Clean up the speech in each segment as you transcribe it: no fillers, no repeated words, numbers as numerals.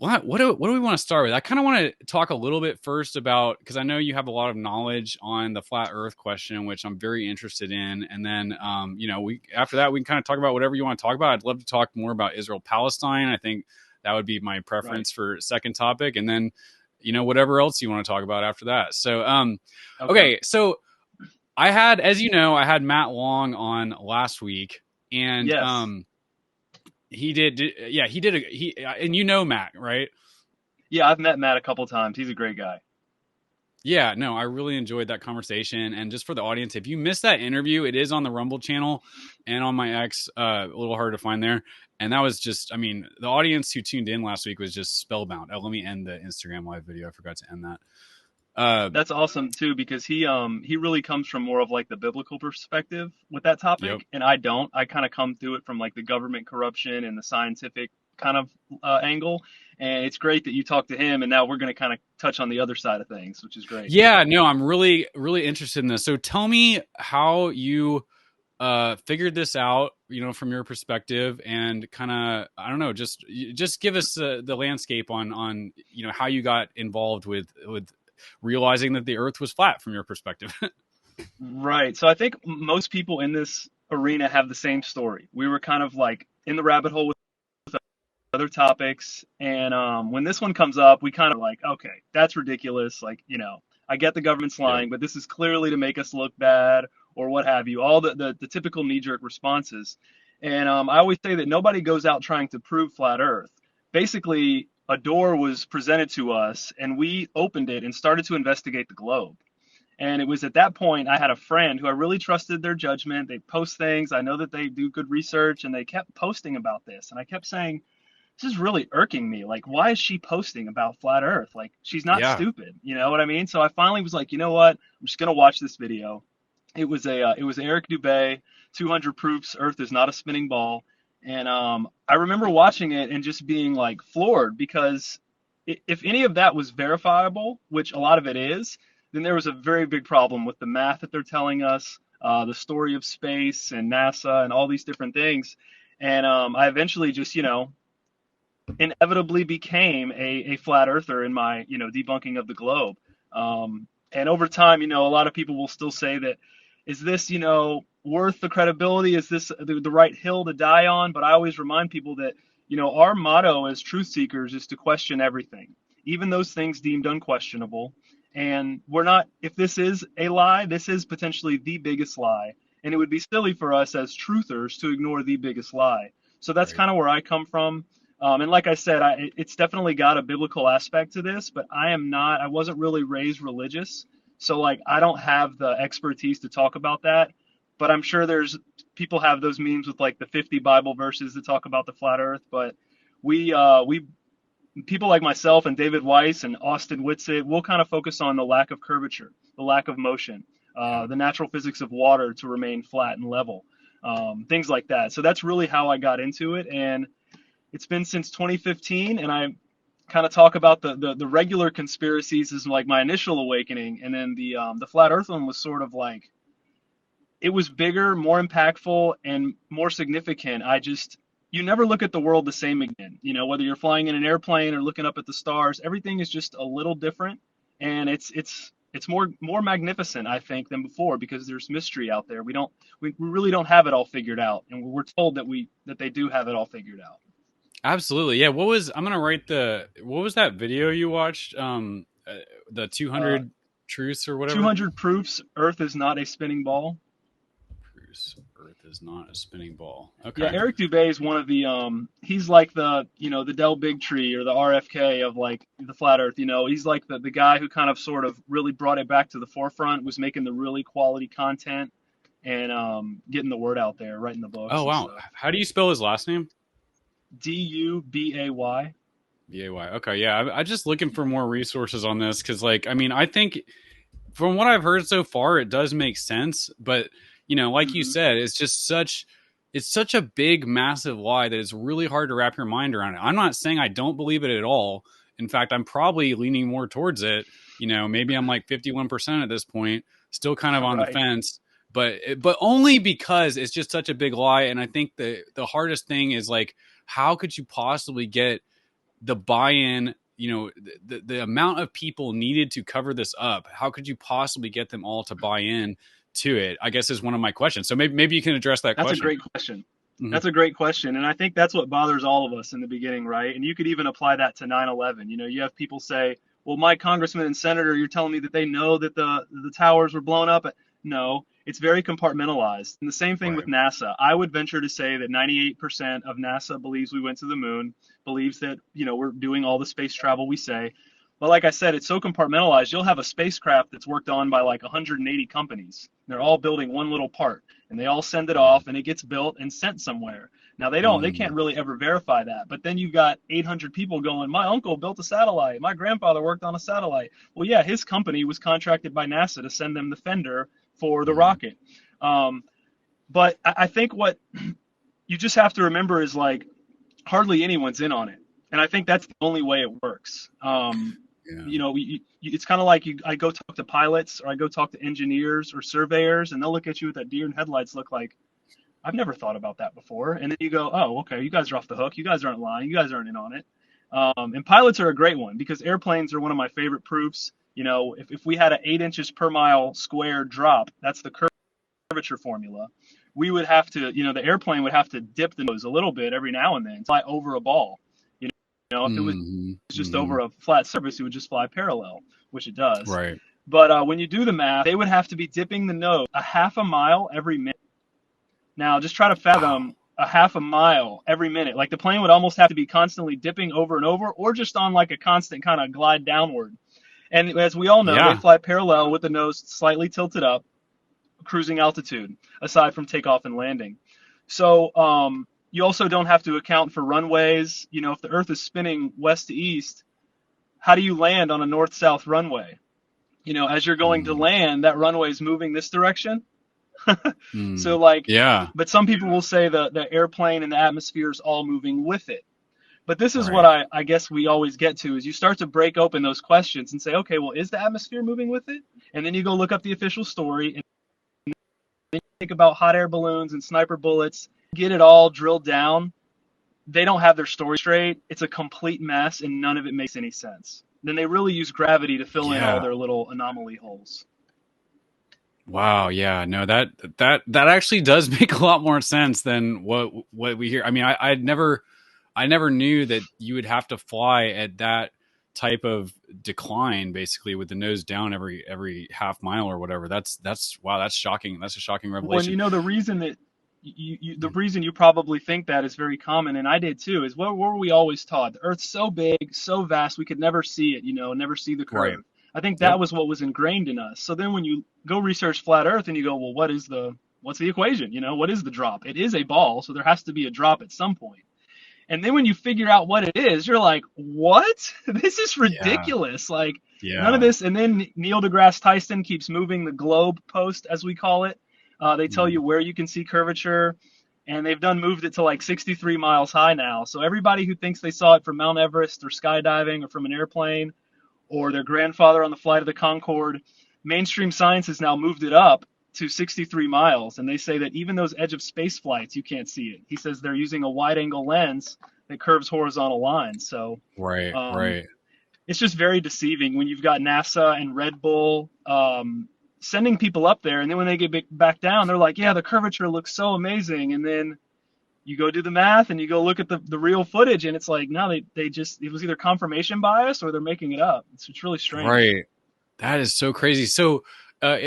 what do we want to start with? I kind of want to talk a little bit first about, because I know you have a lot of knowledge on the flat Earth question, which I'm very interested in. And then, we after that we can kind of talk about whatever you want to talk about. I'd love to talk more about Israel Palestine. I think that would be my Right. preference for second topic, and then whatever else you want to talk about after that. So, Okay. okay, so as you know, I had Matt Long on last week, and Yes. he did, yeah, and Matt, right? Yeah, I've met Matt a couple times. He's a great guy. Yeah, no, I really enjoyed that conversation. And just for the audience, if you missed that interview, it is on the Rumble channel and on my X, a little hard to find there. And that was just, I mean, the audience who tuned in last week was just spellbound. Oh, let me end the Instagram live video. I forgot to end that. That's awesome too because he really comes from more of like the biblical perspective with that Yep. topic, and I don't. I kind of come through it from like the government corruption and the scientific kind of angle. And it's great that you talked to him, and now we're going to kind of touch on the other side of things, which is great. Yeah, no, I'm really, really interested in this. So tell me how you figured this out, from your perspective, and kind of, I don't know, just give us the landscape on how you got involved with realizing that the Earth was flat from your perspective. Right. So I think most people in this arena have the same story. We were kind of like in the rabbit hole with other topics, and when this one comes up, we kind of like, okay, that's ridiculous. Like, I get the government's Yep. lying, but this is clearly to make us look bad or what have you. All the typical knee-jerk responses. And I always say that nobody goes out trying to prove flat Earth. Basically, a door was presented to us, and we opened it and started to investigate the globe. And it was at that point I had a friend who I really trusted their judgment. They post things. I know that they do good research, and they kept posting about this. And I kept saying, this is really irking me. Like, why is she posting about flat Earth? Like, she's not Yeah. stupid. You know what I mean? So I finally was like, you know what? I'm just gonna watch this video. It was Eric Dubay, 200 proofs Earth is not a spinning ball, and I remember watching it and just being like floored because if any of that was verifiable, which a lot of it is, then there was a very big problem with the math that they're telling us, the story of space and NASA and all these different things. And I eventually just, inevitably became a flat earther in my, debunking of the globe. And over time, a lot of people will still say that, is this, worth the credibility? Is this the right hill to die on? But I always remind people that, our motto as truth seekers is to question everything, even those things deemed unquestionable. And we're not, if this is a lie, this is potentially the biggest lie. And it would be silly for us as truthers to ignore the biggest lie. So that's Right. kind of where I come from. And like I said, it's definitely got a biblical aspect to this, but I wasn't really raised religious. So like, I don't have the expertise to talk about that, but I'm sure there's people have those memes with like the 50 Bible verses that talk about the flat earth. But we people like myself and David Weiss and Austin Whitsitt, we'll kind of focus on the lack of curvature, the lack of motion, Yeah. the natural physics of water to remain flat and level, things like that. So that's really how I got into it. And it's been since 2015, and I kind of talk about the regular conspiracies as like my initial awakening, and then the flat Earth one was sort of like it was bigger, more impactful, and more significant. You never look at the world the same again. Whether you're flying in an airplane or looking up at the stars, everything is just a little different, and it's more magnificent, I think, than before because there's mystery out there. We really don't have it all figured out, and we're told that they do have it all figured out. Absolutely. Yeah. I'm going to write what was that video you watched? The Uh, 200 truths or whatever. 200 proofs Earth is not a spinning ball. Truths. Earth is not a spinning ball. Yeah, Okay. Eric Dubay is one of the he's like the Del Bigtree or the RFK of like the flat Earth. He's like the guy who kind of sort of really brought it back to the forefront, was making the really quality content and getting the word out there, writing the Oh, books and wow. stuff. How do you spell his last name? Dubay. B-A-Y. Okay. Yeah. I'm just looking for more resources on this because, like, I mean, I think from what I've heard so far, it does make sense. But, like you Mm-hmm. said, it's such a big, massive lie that it's really hard to wrap your mind around it. I'm not saying I don't believe it at all. In fact, I'm probably leaning more towards it. Maybe I'm like 51% at this point, still kind of on the Right. fence, but only because it's just such a big lie. And I think the hardest thing is like, how could you possibly get the buy-in, the amount of people needed to cover this up, how could you possibly get them all to buy in to it, I guess, is one of my questions. So maybe you can address that That's a question. great question. Mm-hmm. That's a great question. And I think that's what bothers all of us in the beginning, right? And you could even apply that to 9/11. You have people say, well, my congressman and senator, you're telling me that they know that the towers were blown up. No, it's very compartmentalized. And the same thing with Right. NASA. I would venture to say that 98% of NASA believes we went to the moon, believes that, we're doing all the space travel we say. But like I said, it's so compartmentalized. You'll have a spacecraft that's worked on by like 180 companies. They're all building one little part, and they all send it off, and it gets built and sent somewhere. Now they can't really ever verify that. But then you've got 800 people going, my uncle built a satellite, my grandfather worked on a satellite. Well, yeah, his company was contracted by NASA to send them the fender for the rocket. But I think what you just have to remember is, like, hardly anyone's in on it, and I think that's the only way it works. It's kind of like I go talk to pilots, or I go talk to engineers or surveyors, and they'll look at you with that deer in headlights look, like, I've never thought about that before. And then you go, oh, okay, you guys are off the hook. You guys aren't lying. You guys aren't in on it. And pilots are a great one, because airplanes are one of my favorite proofs. If we had an 8 inches per mile square drop, that's the curvature formula. We would have to, the airplane would have to dip the nose a little bit every now and then, fly over a ball. If it was just over a flat surface, it would just fly parallel, which it does. Right. But when you do the math, they would have to be dipping the nose a half a mile every minute. Now, just try to fathom a half a mile every minute. Like, the plane would almost have to be constantly dipping over and over, or just on like a constant kind of glide downward. And as we all know, they fly parallel with the nose slightly tilted up, cruising altitude, aside from takeoff and landing. So you also don't have to account for runways. If the Earth is spinning west to east, how do you land on a north-south runway? As you're going to land, that runway is moving this direction. So, like, but some people will say the airplane and the atmosphere is all moving with it. But this is what I guess we always get to, is you start to break open those questions and say, okay, well, is the atmosphere moving with it? And then you go look up the official story, and then you think about hot air balloons and sniper bullets, get it all drilled down. They don't have their story straight. It's a complete mess, and none of it makes any sense. Then they really use gravity to fill in all their little anomaly holes. Wow. Yeah. No, that actually does make a lot more sense than what we hear. I mean, I never knew that you would have to fly at that type of decline, basically, with the nose down every half mile or whatever. That's wow. That's shocking. That's a shocking revelation. Well, the reason that the reason you probably think that is very common, and I did too, is what were we always taught? The Earth's so big, so vast, we could never see it, never see the curve. Right. I think that was what was ingrained in us. So then when you go research flat Earth and you go, well, what's the equation? What is the drop? It is a ball, so there has to be a drop at some point. And then when you figure out what it is, you're like, what? This is ridiculous. None of this. And then Neil deGrasse Tyson keeps moving the globe post, as we call it. They tell you where you can see curvature, and they've moved it to like 63 miles high now. So everybody who thinks they saw it from Mount Everest or skydiving or from an airplane or their grandfather on the flight of the Concorde, mainstream science has now moved it up to 63 miles. And they say that even those edge of space flights, you can't see it. He says they're using a wide angle lens that curves horizontal lines. So right. It's just very deceiving when you've got NASA and Red Bull sending people up there, and then when they get back down, they're like, yeah, the curvature looks so amazing. And then you go do the math and you go look at the real footage, and it's like, no, they just, it was either confirmation bias or they're making it up. It's really strange. Right. That is so crazy. So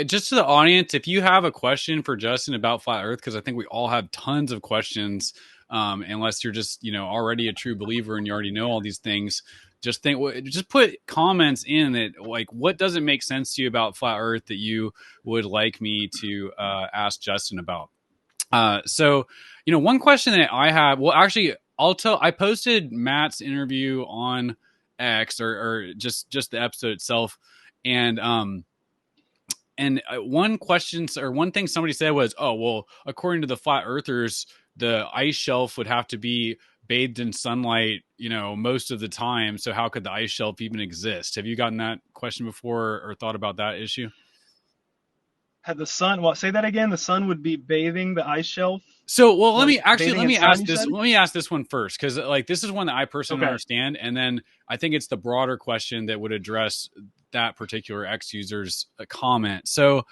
just to the audience, if you have a question for Justin about flat Earth, because I think we all have tons of questions, unless you're just, already a true believer and you already know all these things, just put comments in that, like, what doesn't make sense to you about flat Earth that you would like me to ask Justin about. So, one question that I have, well, actually, I posted Matt's interview on X or just the episode itself. And one question or one thing somebody said was, oh, well, according to the flat earthers, the ice shelf would have to be bathed in sunlight, most of the time. So how could the ice shelf even exist? Have you gotten that question before or thought about that issue? Had the sun, well, say that again. The sun would be bathing the ice shelf, So, well, like let bathing in me sun, ask you this. said? Let me ask this one first, because like this is one that I personally don't Okay. understand, and then I think it's the broader question that would address that particular X user's comment. So,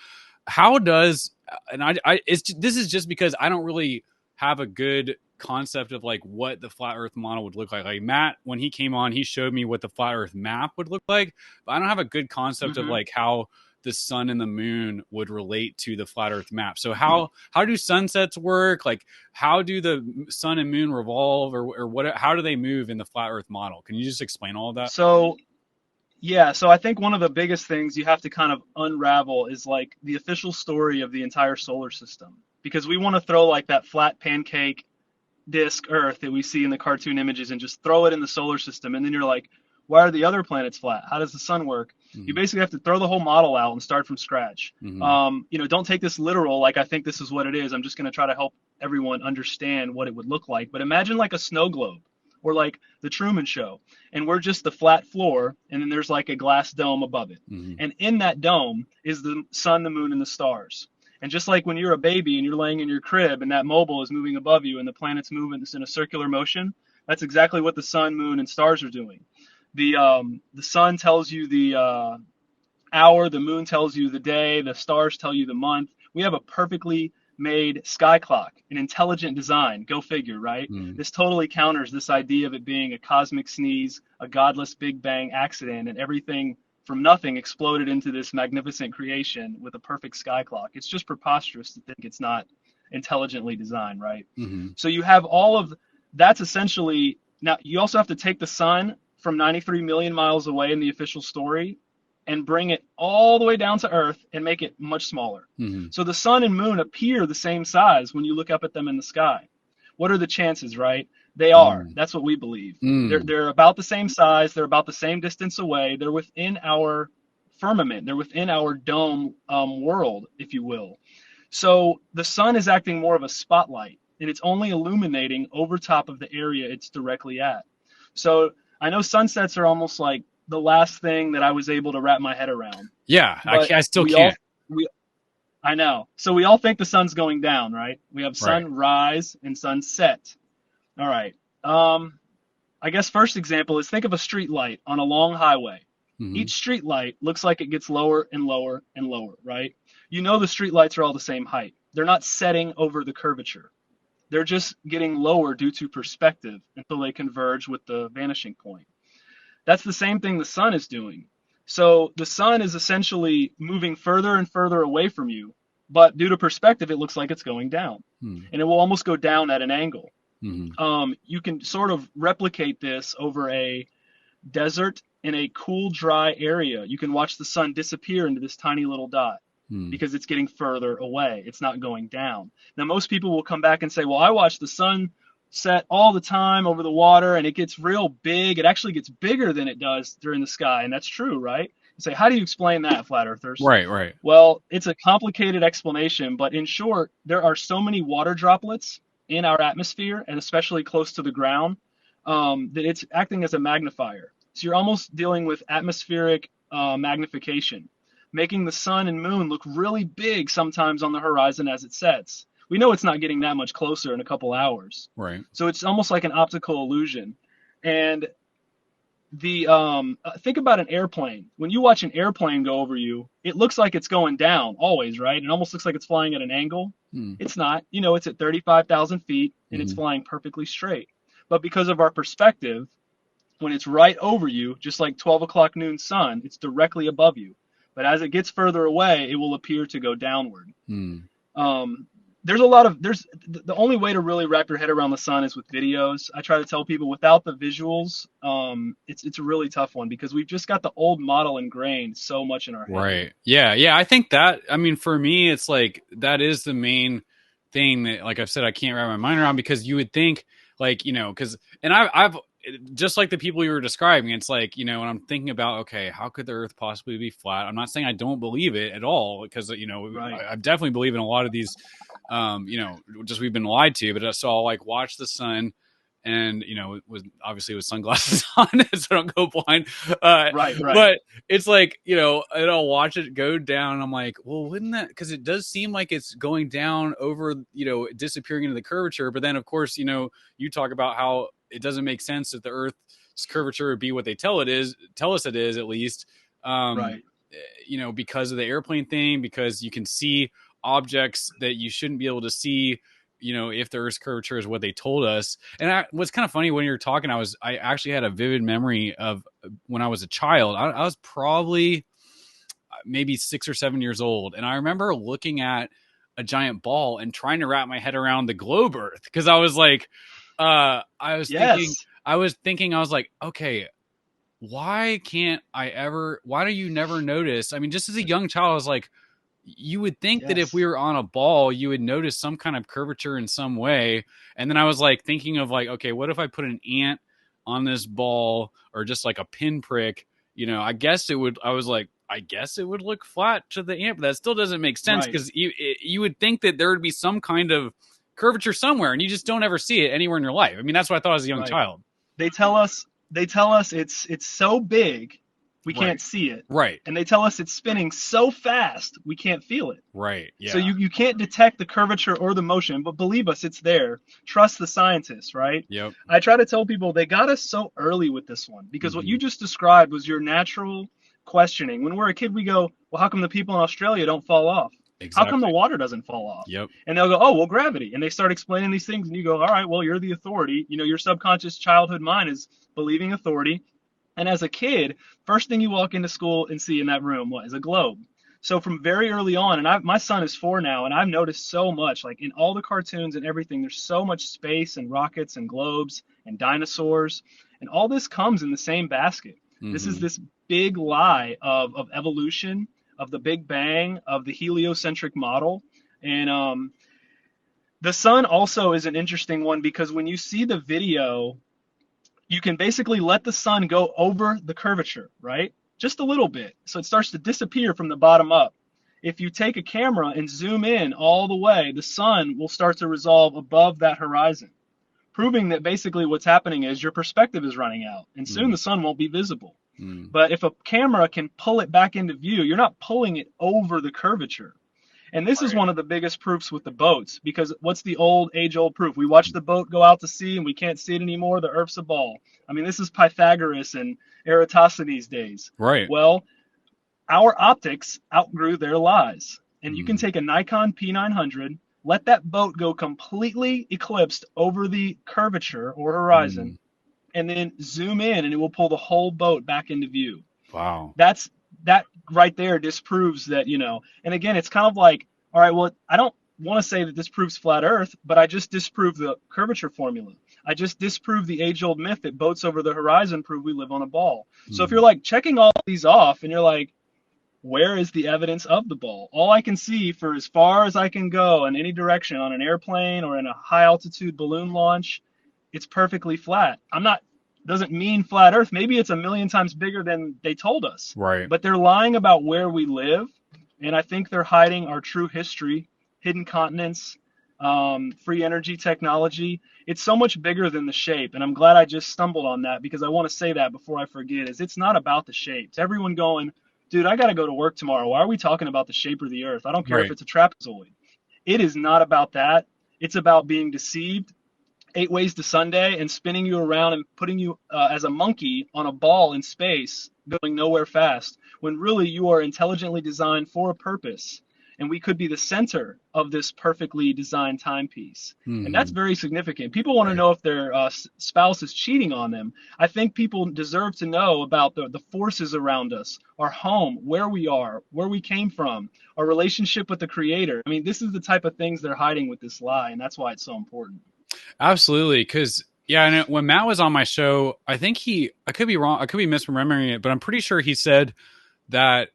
how does and this is just because I don't really have a good concept of like what the flat Earth model would look like. Like Matt, when he came on, he showed me what the flat Earth map would look like, but I don't have a good concept of Hmm. like how the sun and the moon would relate to the flat Earth map. So how do sunsets work? Like how do the sun and moon revolve, or what? How do they move in the flat Earth model? Can you just explain all of that? So, yeah, so I think one of the biggest things you have to kind of unravel is like the official story of the entire solar system. Because we want to throw like that flat pancake disk Earth that we see in the cartoon images and just throw it in the solar system. And then you're like, why are the other planets flat? How does the sun work? You Mm-hmm. basically have to throw the whole model out and start from scratch. Mm-hmm. Don't take this literal, like I think this is what it is. I'm just going to try to help everyone understand what it would look like. But imagine like a snow globe or like the Truman Show, and we're just the flat floor, and then there's like a glass dome above it. Mm-hmm. And in that dome is the sun, the moon, and the stars. And just like when you're a baby and you're laying in your crib and that mobile is moving above you and the planet's moving in a circular motion, that's exactly what the sun, moon, and stars are doing. The sun tells you the hour, the moon tells you the day, the stars tell you the month. We have a perfectly made sky clock, an intelligent design. Go figure, right? Mm-hmm. This totally counters this idea of it being a cosmic sneeze, a godless Big Bang accident, and everything from nothing exploded into this magnificent creation with a perfect sky clock. It's just preposterous to think it's not intelligently designed, right? Mm-hmm. So you have all of that's essentially now you also have to take the sun from 93 million miles away in the official story and bring it all the way down to Earth and make it much smaller. Mm-hmm. So the sun and moon appear the same size when you look up at them in the sky. What are the chances, right? They are. That's what we believe. Mm-hmm. They're about the same size. They're about the same distance away. They're within our firmament. They're within our dome world, if you will. So the sun is acting more of a spotlight, and it's only illuminating over top of the area it's directly at. So I know sunsets are almost like the last thing that I was able to wrap my head around. Yeah, But I still we all can't. we I know. So we all think the sun's going down, right? We have Right. sunrise and sunset. All right. I guess first example is think of a street light on a long highway. Mm-hmm. Each street light looks like it gets lower and lower and lower, right? You know the street lights are all the same height. They're not setting over the curvature. They're just getting lower due to perspective until they converge with the vanishing point. That's the same thing the sun is doing. So the sun is essentially moving further and further away from you, but due to perspective, it looks like it's going down, Mm-hmm. and it will almost go down at an angle. Mm-hmm. You can sort of replicate this over a desert in a cool, dry area. You can watch the sun disappear into this tiny little dot Mm-hmm. because it's getting further away. It's not going down. Now, most people will come back and say, well, I watch the sun set all the time over the water and it gets real big. It actually gets bigger than it does during the sky. And that's true, right? You say, how do you explain that, flat earthers? Right, right. Well, it's a complicated explanation, but in short, there are so many water droplets in our atmosphere and especially close to the ground that it's acting as a magnifier. So you're almost dealing with atmospheric magnification, making the sun and moon look really big sometimes on the horizon as it sets. We know it's not getting that much closer in a couple hours. Right. So it's almost like an optical illusion. And the think about an airplane. When you watch an airplane go over you, it looks like it's going down always, right? It almost looks like it's flying at an angle. Mm-hmm. It's not. You know, it's at 35,000 feet and it's flying perfectly straight. But because of our perspective, when it's right over you, just like 12 o'clock noon sun, it's directly above you. But as it gets further away, it will appear to go downward. Mm-hmm. There's a lot of the only way to really wrap your head around the sun is with videos. I try to tell people without the visuals, it's a really tough one because we've just got the old model ingrained so much in our head. Right. Yeah. Yeah. I think that, I mean, for me, it's like, that is the main thing that, like I've said, I can't wrap my mind around, because you would think like, and I've just like the people you were describing, it's like, when I'm thinking about, okay, how could the earth possibly be flat? I'm not saying I don't believe it at all, because, Right. I definitely believe in a lot of these, just we've been lied to, but so I'll like watch the sun and was obviously with sunglasses on, so I don't go blind. Right, right, But it's like, and I'll watch it go down. I'm like, well, wouldn't that, because it does seem like it's going down over, disappearing into the curvature. But then, of course, you talk about how it doesn't make sense that the Earth's curvature would be what they tell us it is, at least. Um, right, because of the airplane thing, because you can see objects that you shouldn't be able to see, if the Earth's curvature is what they told us. And what's kind of funny, when you're talking, I actually had a vivid memory of when I was a child. I was probably maybe 6 or 7 years old, and I remember looking at a giant ball and trying to wrap my head around the globe Earth, because I was like, I was thinking, yes, I was like, okay, why do you never notice? I mean, just as a young child, I was like, you would think that if yes, we were on a ball, you would notice some kind of curvature in some way. And then I was like thinking of like, okay, what if I put an ant on this ball, or just like a pinprick? I was like, I guess it would look flat to the ant, but that still doesn't make sense, right, because you would think that there would be some kind of curvature somewhere, and you just don't ever see it anywhere in your life. I mean, that's what I thought as a young right. child. They tell us it's so big we Right. can't see it, Right. and they tell us it's spinning so fast we can't feel it. Right. So Yeah. you can't detect the curvature or the motion, but believe us, it's there. Trust the scientists, right? Yep. I try to tell people they got us so early with this one, because what Hmm. you just described was your natural questioning. When we're a kid, we go, well, how come the people in Australia don't fall off? How come the Exactly. water doesn't fall off? Yep. And they'll go, oh, well, gravity. And they start explaining these things, and you go, all right, well, you're the authority. Your subconscious childhood mind is believing authority. And as a kid, first thing you walk into school and see in that room is a globe. So from very early on, and my son is 4 now, and I've noticed so much, like in all the cartoons and everything, there's so much space and rockets and globes and dinosaurs, and all this comes in the same basket. This is Hmm. this big lie of evolution, of the Big Bang, of the heliocentric model. And the sun also is an interesting one, because when you see the video, you can basically let the sun go over the curvature, right? Just a little bit. So it starts to disappear from the bottom up. If you take a camera and zoom in all the way, the sun will start to resolve above that horizon, proving that basically what's happening is your perspective is running out, and soon Mm. the sun won't be visible. Mm. But if a camera can pull it back into view, you're not pulling it over the curvature. And this is Right. one of the biggest proofs with the boats, because what's the age old proof? We watch the boat go out to sea and we can't see it anymore. The Earth's a ball. I mean, this is Pythagoras and Eratosthenes' days. Right. Well, our optics outgrew their lies. And you can Mm. take a Nikon P900, let that boat go completely eclipsed over the curvature or horizon, Mm. and then zoom in, and it will pull the whole boat back into view. Wow. That right there disproves that, and again, it's kind of like, all right, well, I don't want to say that this proves flat earth, but I just disproved the curvature formula. I just disproved the age old myth that boats over the horizon prove we live on a ball. So if you're Mm. like checking all these off and you're like, where is the evidence of the ball? All I can see for as far as I can go in any direction on an airplane or in a high altitude balloon launch, it's perfectly flat. I'm not, doesn't mean flat earth. Maybe it's a million times bigger than they told us, Right. but they're lying about where we live. And I think they're hiding our true history, hidden continents, free energy technology. It's so much bigger than the shape. And I'm glad I just stumbled on that, because I want to say that before I forget, is it's not about the shapes. Everyone going, dude, I got to go to work tomorrow. Why are we talking about the shape of the earth? I don't care if Right. it's a trapezoid. It is not about that. It's about being deceived 8 ways to Sunday and spinning you around and putting you as a monkey on a ball in space, going nowhere fast, when really you are intelligently designed for a purpose. And we could be the center of this perfectly designed timepiece. And that's Mm. very significant. People want to Right. know if their spouse is cheating on them. I think people deserve to know about the forces around us, our home, where we are, where we came from, our relationship with the Creator. I mean, this is the type of things they're hiding with this lie, and that's why it's so important. Absolutely. Because, yeah, and when Matt was on my show, I think I could be wrong, I could be misremembering it, but I'm pretty sure he said that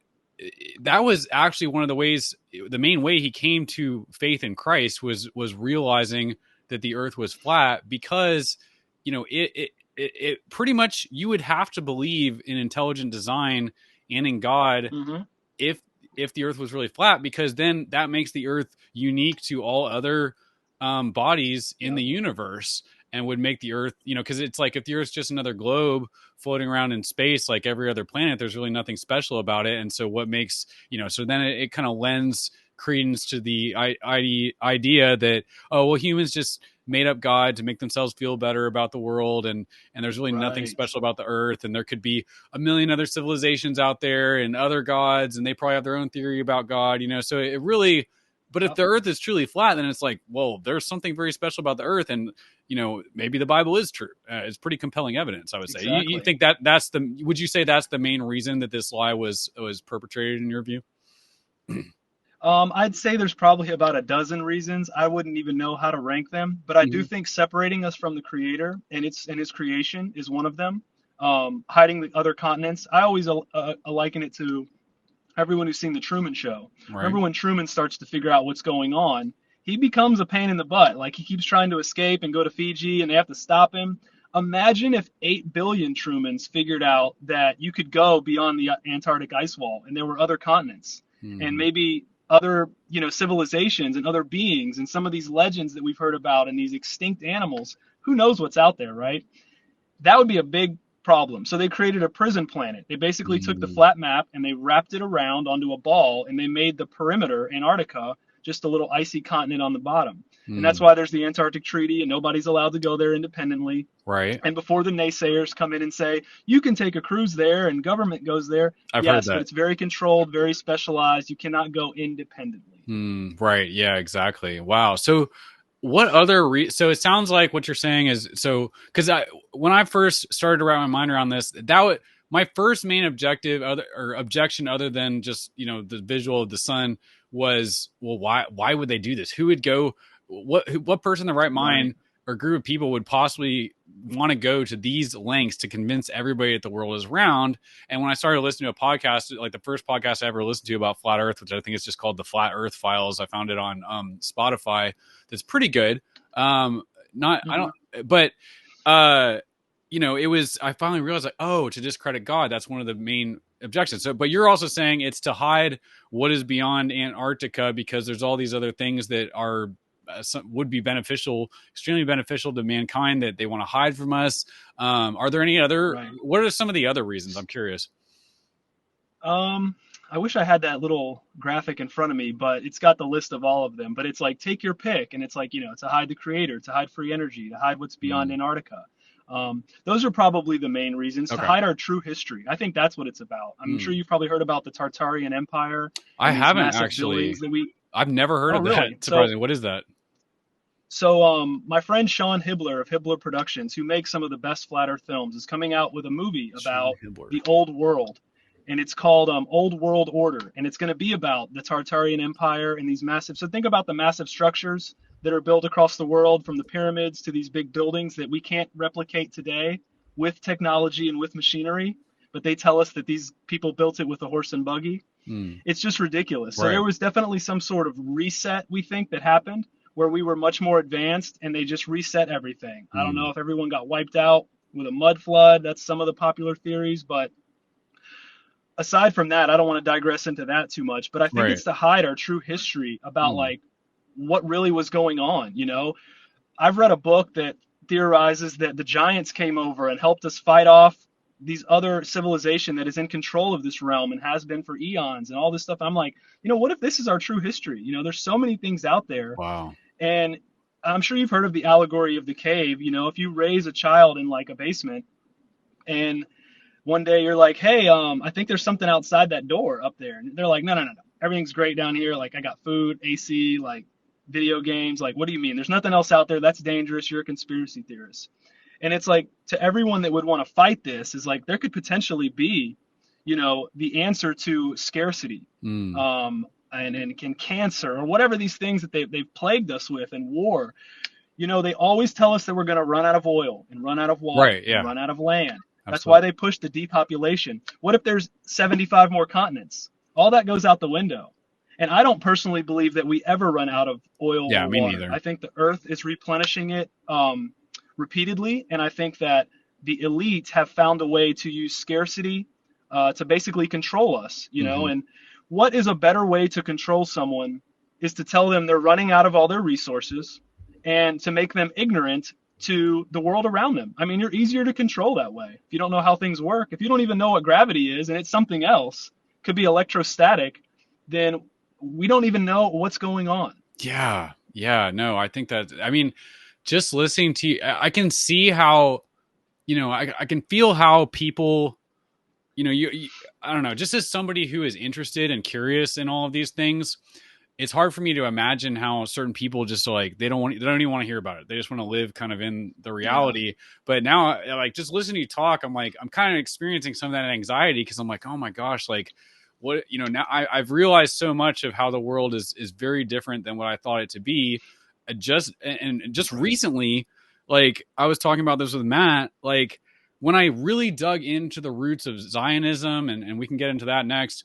that was actually one of the ways, the main way he came to faith in Christ was realizing that the earth was flat, because, it pretty much, you would have to believe in intelligent design and in God Mm-hmm. if the earth was really flat, because then that makes the earth unique to all other bodies in Yep. the universe. and would make the Earth, because it's like if the Earth's just another globe floating around in space like every other planet, there's really nothing special about it. And so what makes, so then it kind of lends credence to the idea that, oh, well, humans just made up God to make themselves feel better about the world, and there's really nothing Right. special about the Earth, and there could be a million other civilizations out there and other gods, and they probably have their own theory about God, so it really, but if Yep. the Earth is truly flat, then it's like, well, there's something very special about the Earth, and maybe the Bible is true. It's pretty compelling evidence, I would say. You Exactly. think that's the? Would you say that's the main reason that this lie was perpetrated in your view? I'd say there's probably about a dozen reasons. I wouldn't even know how to rank them, but I do Mm-hmm. think separating us from the Creator and his creation is one of them. Hiding the other continents. I always liken it to everyone who's seen the Truman Show. Right. Remember when Truman starts to figure out what's going on? He becomes a pain in the butt. Like he keeps trying to escape and go to Fiji, and they have to stop him. Imagine if 8 billion Trumans figured out that you could go beyond the Antarctic ice wall and there were other continents and Mm-hmm. maybe other, civilizations and other beings and some of these legends that we've heard about and these extinct animals. Who knows what's out there, right? That would be a big problem. So they created a prison planet. They basically took the Mm-hmm. flat map and they wrapped it around onto a ball and they made the perimeter, Antarctica, just a little icy continent on the bottom. And that's Mm-hmm. why there's the Antarctic Treaty and nobody's allowed to go there independently. Right. And before the naysayers come in and say, you can take a cruise there and government goes there, I've heard yes, but that. it's very controlled, very specialized. You cannot go independently. Right. Yeah, exactly. Wow. So what other so it sounds like what you're saying is, so because when I first started to wrap my mind around this, my first main objective or objection other than just the visual of the sun was, well, why would they do this? Who would go, what person in the right Right. mind or group of people would possibly want to go to these lengths to convince everybody that the world is round? And when I started listening to a podcast, like the first podcast I ever listened to about flat Earth, which I think is just called the Flat Earth Files, I found it on Spotify. That's pretty good. Not I Mm-hmm. don't, but uh, it was. I finally realized, like, oh, to discredit God, that's one of the main objections. So, but you're also saying it's to hide what is beyond Antarctica because there's all these other things that are would be beneficial, extremely beneficial to mankind that they want to hide from us. Are there any other? Right. What are some of the other reasons? I'm curious. Um, I wish I had that little graphic in front of me, but it's got the list of all of them. But it's like take your pick, and it's like to hide the creator, to hide free energy, to hide what's beyond Mm, Antarctica. Those are probably the main reasons to okay. hide our true history. I think that's what it's about. I'm sure Mm. you've probably heard about the Tartarian Empire I and these haven't massive actually. buildings that we. I've never heard Oh, of that. really? So Surprisingly, what is that? My friend Sean Hibbler of Hibbler Productions, who makes some of the best flat Earth films, is coming out with a movie Sean about Hibbler. the old world, and it's called Old World Order, and it's going to be about the Tartarian Empire and these massive. So think about the massive structures that are built across the world, from the pyramids to these big buildings that we can't replicate today with technology and with machinery, but they tell us that these people built it with a horse and buggy. Mm, It's just ridiculous. So right. there was definitely some sort of reset, we think, that happened where we were much more advanced and they just reset everything. I don't know Mm, if everyone got wiped out with a mud flood. That's some of the popular theories. But aside from that, I don't want to digress into that too much. But I think right. it's to hide our true history about Mm, like what really was going on. I've read a book that theorizes that the giants came over and helped us fight off these other civilization that is in control of this realm and has been for eons and all this stuff. I'm like, what if this is our true history? There's so many things out there, wow. and I'm sure you've heard of the allegory of the cave. If you raise a child in like a basement and one day you're like, hey, I think there's something outside that door up there. And they're like, no, no, no, no. Everything's great down here. Like I got food, AC, like video games. Like, what do you mean? There's nothing else out there. That's dangerous. You're a conspiracy theorist. And it's like to everyone that would want to fight this is like there could potentially be, the answer to scarcity. Mm, And can cancer or whatever these things that they've plagued us with and war. They always tell us that we're going to run out of oil and run out of water right. and Yeah. run out of land. That's why Absolutely. they push the depopulation. What if there's 75 more continents? All that goes out the window. And I don't personally believe that we ever run out of oil Yeah. or Me water. neither. I think the earth is replenishing it repeatedly. And I think that the elite have found a way to use scarcity to basically control us, Hmm. and what is a better way to control someone is to tell them they're running out of all their resources and to make them ignorant to the world around them. I mean, you're easier to control that way. If you don't know how things work, if you don't even know what gravity is and it's something else, could be electrostatic, then we don't even know what's going on. Yeah. Yeah. No, I think that, I mean, just listening to you, I can see how, I can feel how people, I don't know, just as somebody who is interested and curious in all of these things, it's hard for me to imagine how certain people just like they don't even want to hear about it. They just want to live kind of in the Yeah. reality. But now, like just listening to you talk, I'm like I'm kind of experiencing some of that anxiety because I'm like, oh my gosh, like what now I've realized so much of how the world is very different than what I thought it to be. Just Right. recently, like I was talking about this with Matt, like when I really dug into the roots of Zionism, and we can get into that next.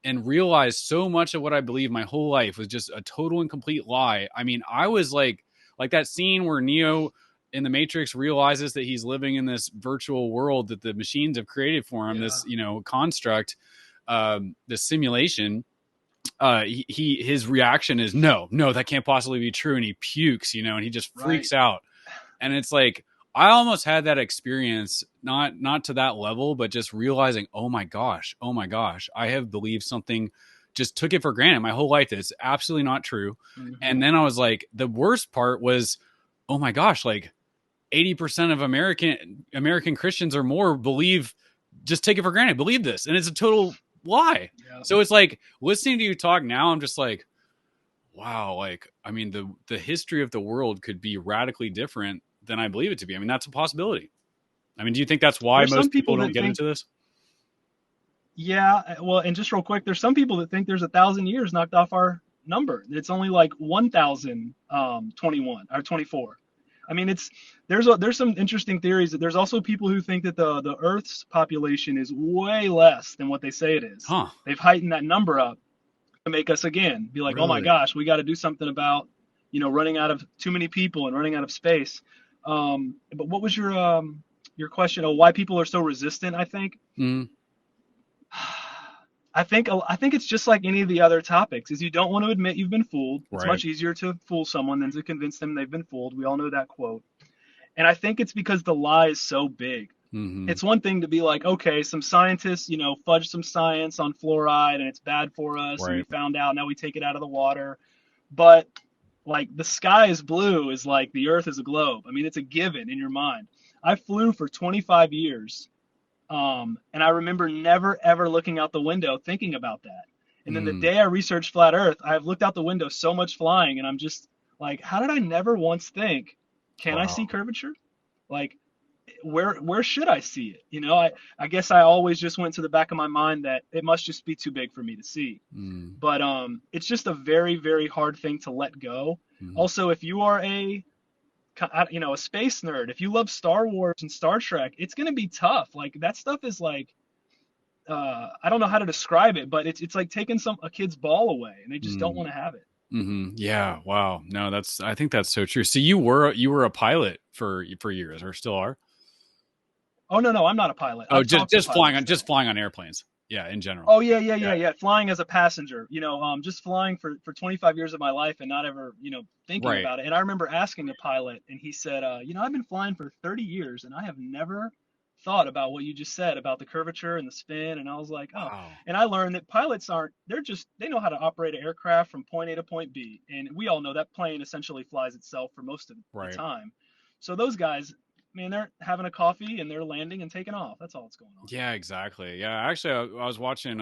And realized so much of what I believed my whole life was just a total and complete lie. I mean, I was like that scene where Neo in the Matrix realizes that he's living in this virtual world that the machines have created for him, Yeah. this, construct, this simulation. His reaction is no, that can't possibly be true. And he pukes, and he just Right. freaks out. And it's like, I almost had that experience, not to that level, but just realizing, oh my gosh, I have believed something, just took it for granted my whole life that it's absolutely not true. Hmm. And then I was like, the worst part was, oh my gosh, like 80% of American Christians or more believe, just take it for granted, believe this, and it's a total lie. Yeah. So it's like listening to you talk now, I'm just like, wow, like I mean the history of the world could be radically different than I believe it to be. I mean, that's a possibility. I mean, do you think that's why There's some most people people don't that get think, into this? yeah, well, and just real quick, there's some people that think there's 1,000 years knocked off our number. It's only like 1,021 or 24. I mean, there's some interesting theories. There's also people who think that the Earth's population is way less than what they say it is. Huh? They've heightened that number up to make us again be like, oh my Really? gosh, we got to do something about running out of too many people and running out of space. But what was your question? Oh, why people are so resistant? I think Mm, I think it's just like any of the other topics is you don't want to admit you've been fooled. It's right. much easier to fool someone than to convince them they've been fooled. We all know that quote. And I think it's because the lie is so big. Mm-hmm. It's one thing to be like, okay, some scientists, fudge some science on fluoride and it's bad for us and we Right. found out, now we take it out of the water. But like the sky is blue is like the earth is a globe. I mean, it's a given in your mind. I flew for 25 years, and I remember never ever looking out the window thinking about that. And then the Mm, day I researched flat Earth, I've looked out the window so much flying, and I'm just like, how did I never once think, can I see wow. curvature? Like, where should I see it? I guess I always just went to the back of my mind that it must just be too big for me to see. Mm, But it's just a very very hard thing to let go. mm, Also, if you are a space nerd, if you love Star Wars and Star Trek, it's gonna be tough. Like that stuff is like, I don't know how to describe it, but it's like taking a kid's ball away, and they just don't mm, want to have it. mm-hmm. Yeah. Wow. No, I think that's so true. So you were a pilot for years, or still are? Oh no, no, I'm not a pilot. Oh, I've talked to pilots just though. flying on airplanes. Yeah, in general. Oh yeah, yeah, Yeah. yeah, yeah. Flying as a passenger, just flying for 25 years of my life and not ever, thinking Right. about it. And I remember asking a pilot, and he said, I've been flying for 30 years, and I have never thought about what you just said about the curvature and the spin. And I was like, oh. Wow. And I learned that pilots they know how to operate an aircraft from point A to point B. And we all know that plane essentially flies itself for most of the Right. time. So those guys, man, they're having a coffee and they're landing and taking off. That's all that's going on. Yeah, exactly. Yeah, actually, I was watching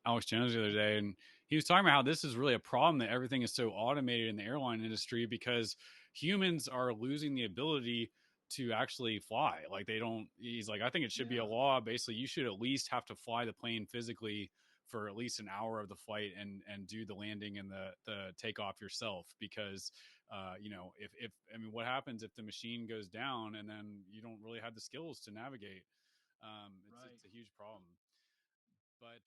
Alex Jones the other day, and he was talking about how this is really a problem that everything is so automated in the airline industry because humans are losing the ability to actually fly. Like they don't. He's like, I think it should be a Yeah. law. Basically, you should at least have to fly the plane physically for at least an hour of the flight and do the landing and the takeoff yourself because if I mean what happens if the machine goes down and then you don't really have the skills to navigate. It's Right. a huge problem. But